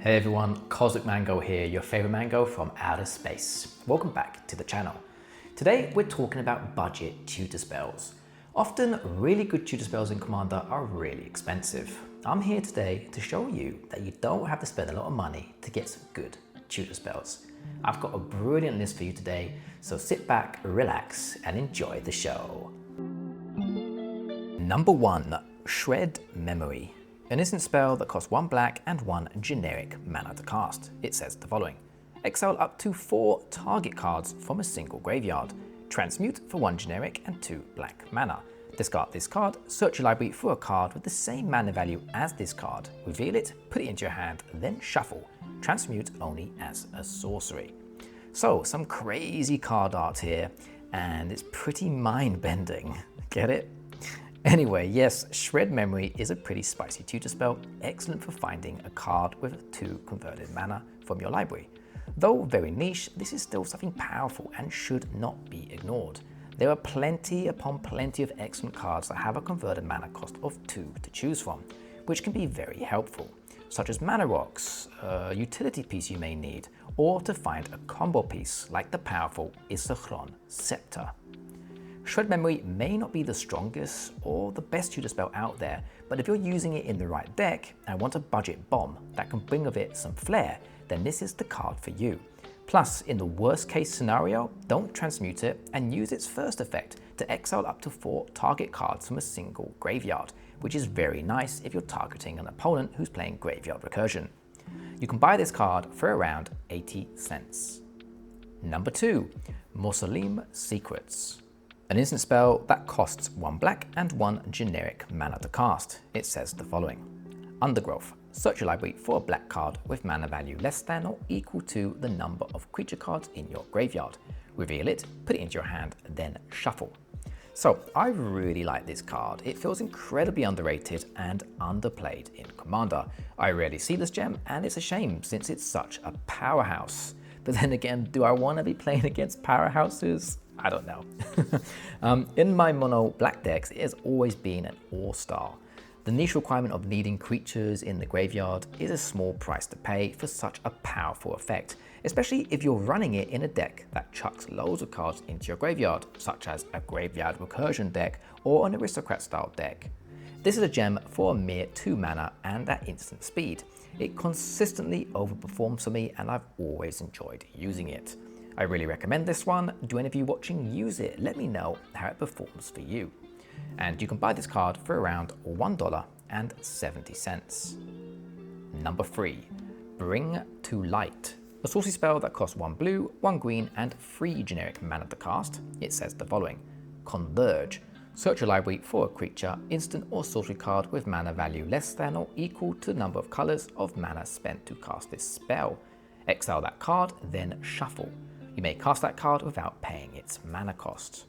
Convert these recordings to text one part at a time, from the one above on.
Hey everyone, Cosmic Mango here, your favorite mango from outer space. Welcome back to the channel. Today we're talking about budget tutor spells. Often really good tutor spells in Commander are really expensive. I'm here today to show you that you don't have to spend a lot of money to get some good tutor spells. I've got a brilliant list for you today, so sit back, relax and enjoy the show. Number 1, Shred Memory. An instant spell that costs 1 black and 1 generic mana to cast. It says the following: exile up to 4 target cards from a single graveyard. Transmute for 1 generic and 2 black mana. Discard this card, search your library for a card with the same mana value as this card. Reveal it, put it into your hand, then shuffle. Transmute only as a sorcery. So, some crazy card art here, and it's pretty mind-bending. Get it? Anyway, yes, Shred Memory is a pretty spicy tutor spell, excellent for finding a card with 2 converted mana from your library. Though very niche, this is still something powerful and should not be ignored. There are plenty upon plenty of excellent cards that have a converted mana cost of 2 to choose from, which can be very helpful, such as mana rocks, a utility piece you may need, or to find a combo piece like the powerful Isachron Scepter. Shred Memory may not be the strongest or the best tutor spell out there, but if you're using it in the right deck and want a budget bomb that can bring with it some flair, then this is the card for you. Plus, in the worst case scenario, don't transmute it and use its first effect to exile up to 4 target cards from a single graveyard, which is very nice if you're targeting an opponent who's playing Graveyard Recursion. You can buy this card for around 80 cents. Number 2, Mausoleum Secrets. An instant spell that costs 1 black and 1 generic mana to cast. It says the following: Undergrowth. Search your library for a black card with mana value less than or equal to the number of creature cards in your graveyard. Reveal it, put it into your hand, then shuffle. So, I really like this card. It feels incredibly underrated and underplayed in Commander. I rarely see this gem, and it's a shame since it's such a powerhouse. But then again, do I want to be playing against powerhouses? I don't know. In my mono black decks, it has always been an all-star. The niche requirement of needing creatures in the graveyard is a small price to pay for such a powerful effect, especially if you're running it in a deck that chucks loads of cards into your graveyard, such as a Graveyard Recursion deck or an Aristocrat style deck. This is a gem for a mere 2 mana and at instant speed. It consistently overperforms for me and I've always enjoyed using it. I really recommend this one. Do any of you watching use it? Let me know how it performs for you. And you can buy this card for around $1.70. Number 3, Bring to Light. A saucy spell that costs 1 blue, 1 green, and 3 generic mana to cast. It says the following: Converge. Search your library for a creature, instant or sorcery card with mana value less than or equal to the number of colors of mana spent to cast this spell. Exile that card, then shuffle. You may cast that card without paying its mana cost.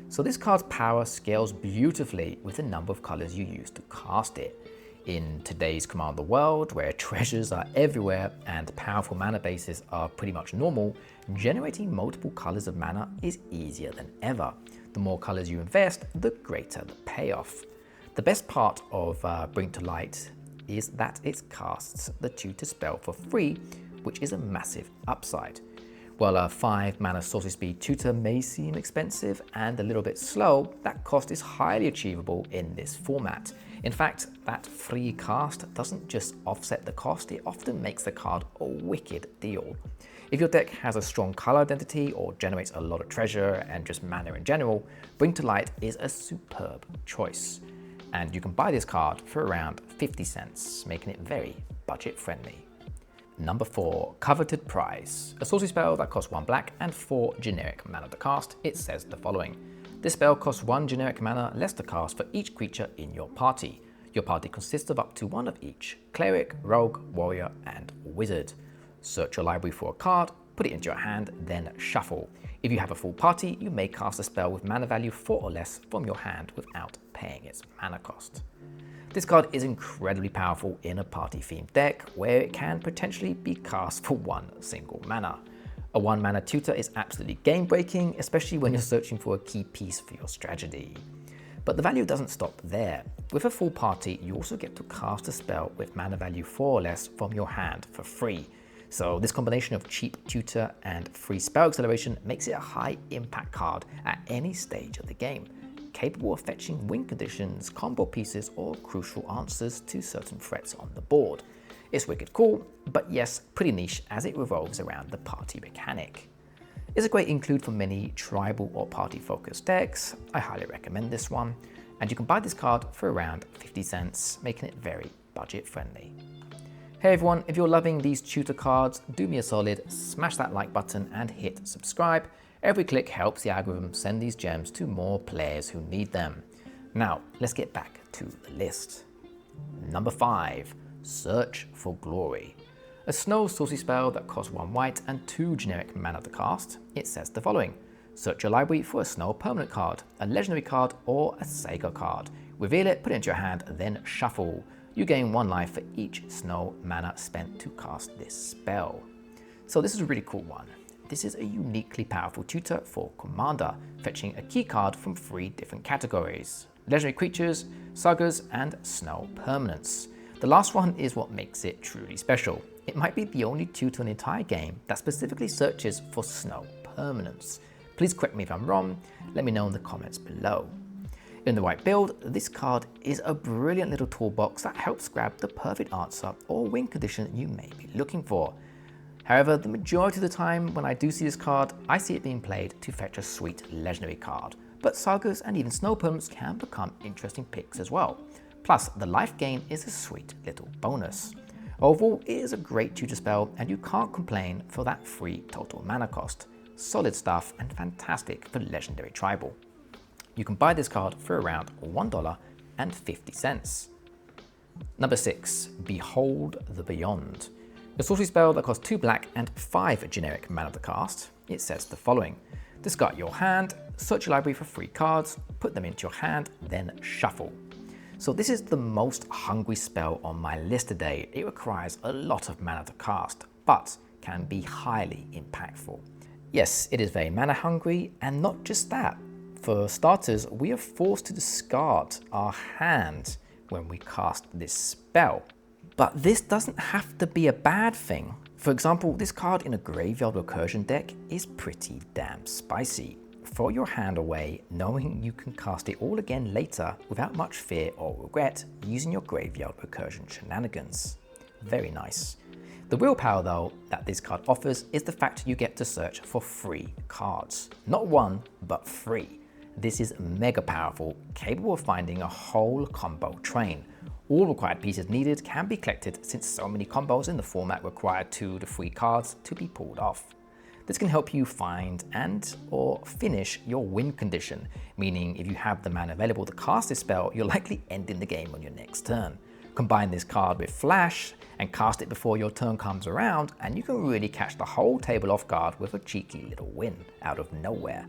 So this card's power scales beautifully with the number of colors you use to cast it. In today's Commander world, where treasures are everywhere and powerful mana bases are pretty much normal, generating multiple colors of mana is easier than ever. The more colors you invest, the greater the payoff. The best part of Bring to Light is that it casts the tutor spell for free, which is a massive upside. While a 5 mana sorcery speed tutor may seem expensive and a little bit slow, that cost is highly achievable in this format. In fact, that free cast doesn't just offset the cost, it often makes the card a wicked deal. If your deck has a strong color identity or generates a lot of treasure and just mana in general, Bring to Light is a superb choice. And you can buy this card for around 50 cents, making it very budget friendly. Number 4, Coveted Prize. A saucy spell that costs 1 black and 4 generic mana to cast. It says the following: this spell costs 1 generic mana less to cast for each creature in your party. Your party consists of up to 1 of each: Cleric, Rogue, Warrior, and Wizard. Search your library for a card, put it into your hand, then shuffle. If you have a full party, you may cast a spell with mana value 4 or less from your hand without paying its mana cost. This card is incredibly powerful in a party-themed deck where it can potentially be cast for 1 single mana. A 1 mana tutor is absolutely game-breaking, especially when you're searching for a key piece for your strategy. But the value doesn't stop there. With a full party, you also get to cast a spell with mana value 4 or less from your hand for free. So this combination of cheap tutor and free spell acceleration makes it a high impact card at any stage of the game, capable of fetching win conditions, combo pieces, or crucial answers to certain threats on the board. It's wicked cool, but yes, pretty niche as it revolves around the party mechanic. It's a great include for many tribal or party focused decks. I highly recommend this one, and you can buy this card for around 50 cents, making it very budget friendly. Hey everyone, if you're loving these tutor cards, do me a solid, smash that like button and hit subscribe. Every click helps the algorithm send these gems to more players who need them. Now, let's get back to the list. Number 5, Search for Glory. A snow sorcery spell that costs 1 white and 2 generic mana to cast. It says the following: search your library for a snow permanent card, a legendary card, or a Saga card. Reveal it, put it into your hand, then shuffle. You gain 1 life for each snow mana spent to cast this spell. So this is a really cool one. This is a uniquely powerful tutor for Commander, fetching a key card from 3 different categories: legendary creatures, sagas, and snow permanents. The last one is what makes it truly special. It might be the only tutor in the entire game that specifically searches for snow permanents. Please correct me if I'm wrong, let me know in the comments below. In the right build, this card is a brilliant little toolbox that helps grab the perfect answer or win condition you may be looking for. However, the majority of the time when I do see this card, I see it being played to fetch a sweet legendary card. But sagas and even snow permanents can become interesting picks as well. Plus, the life gain is a sweet little bonus. Overall, it is a great tutor spell and you can't complain for that free total mana cost. Solid stuff and fantastic for legendary tribal. You can buy this card for around $1.50. Number 6, Behold the Beyond. A sorcery spell that costs 2 black and 5 generic mana to cast. It says the following: discard your hand, search your library for 3 cards, put them into your hand, then shuffle. So this is the most hungry spell on my list today. It requires a lot of mana to cast, but can be highly impactful. Yes, it is very mana hungry, and not just that. For starters, we are forced to discard our hand when we cast this spell. But this doesn't have to be a bad thing. For example, this card in a graveyard recursion deck is pretty damn spicy. Throw your hand away knowing you can cast it all again later without much fear or regret using your graveyard recursion shenanigans. Very nice. The real power though that this card offers is the fact you get to search for 3 cards. Not 1, but 3. This is mega powerful, capable of finding a whole combo train. All required pieces needed can be collected since so many combos in the format require 2 to 3 cards to be pulled off. This can help you find and or finish your win condition, meaning if you have the mana available to cast this spell, you're likely ending the game on your next turn. Combine this card with Flash and cast it before your turn comes around, and you can really catch the whole table off guard with a cheeky little win out of nowhere.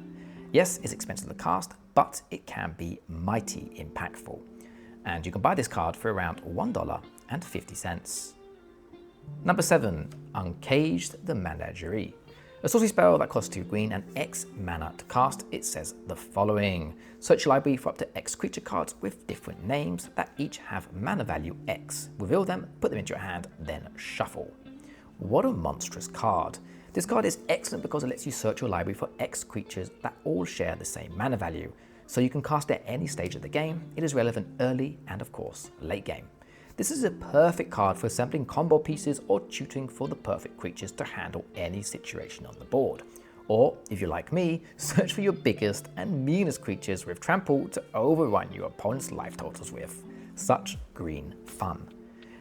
Yes, it's expensive to cast, but it can be mighty impactful. And you can buy this card for around $1.50. Number 7, Uncage the Menagerie. A sorcery spell that costs 2 green and X mana to cast. It says the following: search your library for up to X creature cards with different names that each have mana value X. Reveal them, put them into your hand, then shuffle. What a monstrous card. This card is excellent because it lets you search your library for X creatures that all share the same mana value. So you can cast it at any stage of the game. It is relevant early and of course late game. This is a perfect card for assembling combo pieces or tutoring for the perfect creatures to handle any situation on the board. Or, if you're like me, search for your biggest and meanest creatures with trample to overrun your opponent's life totals with. Such green fun.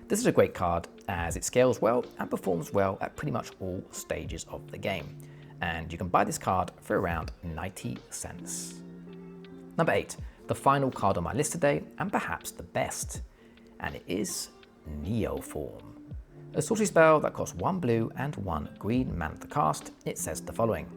This is a great card as it scales well and performs well at pretty much all stages of the game. And you can buy this card for around 90 cents. Number 8, the final card on my list today, and perhaps the best. And it is Neoform. A sorcery spell that costs 1 blue and 1 green mana to cast. It says the following: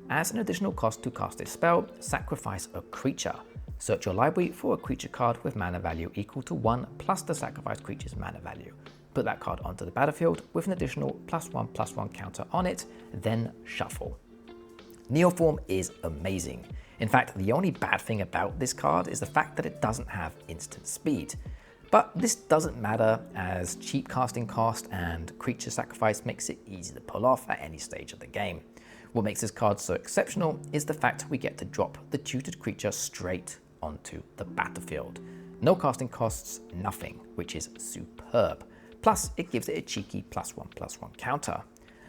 as an additional cost to cast this spell, sacrifice a creature. Search your library for a creature card with mana value equal to 1 plus the sacrificed creature's mana value. Put that card onto the battlefield with an additional +1/+1 counter on it, then shuffle. Neoform is amazing. In fact, the only bad thing about this card is the fact that it doesn't have instant speed. But this doesn't matter, as cheap casting cost and creature sacrifice makes it easy to pull off at any stage of the game. What makes this card so exceptional is the fact we get to drop the tutored creature straight onto the battlefield. No casting costs, nothing, which is superb. Plus, it gives it a cheeky +1/+1 counter.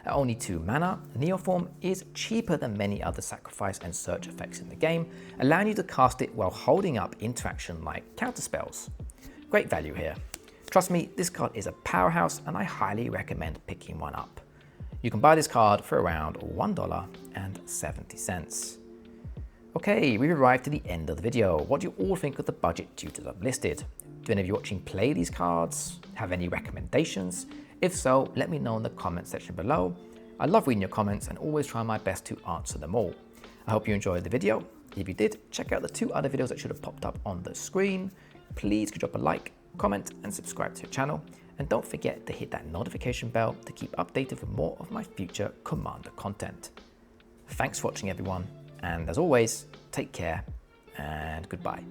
At only 2 mana, Neoform is cheaper than many other sacrifice and search effects in the game, allowing you to cast it while holding up interaction like counterspells. Great value here. Trust me, this card is a powerhouse and I highly recommend picking one up. You can buy this card for around $1.70. Okay, we've arrived to the end of the video. What do you all think of the budget tutors I've listed? Do any of you watching play these cards? Have any recommendations? If so, let me know in the comment section below. I love reading your comments and always try my best to answer them all. I hope you enjoyed the video. If you did, check out the 2 other videos that should have popped up on the screen. Please drop a like, comment and subscribe to the channel. And don't forget to hit that notification bell to keep updated for more of my future Commander content. Thanks for watching everyone, and as always, take care and goodbye.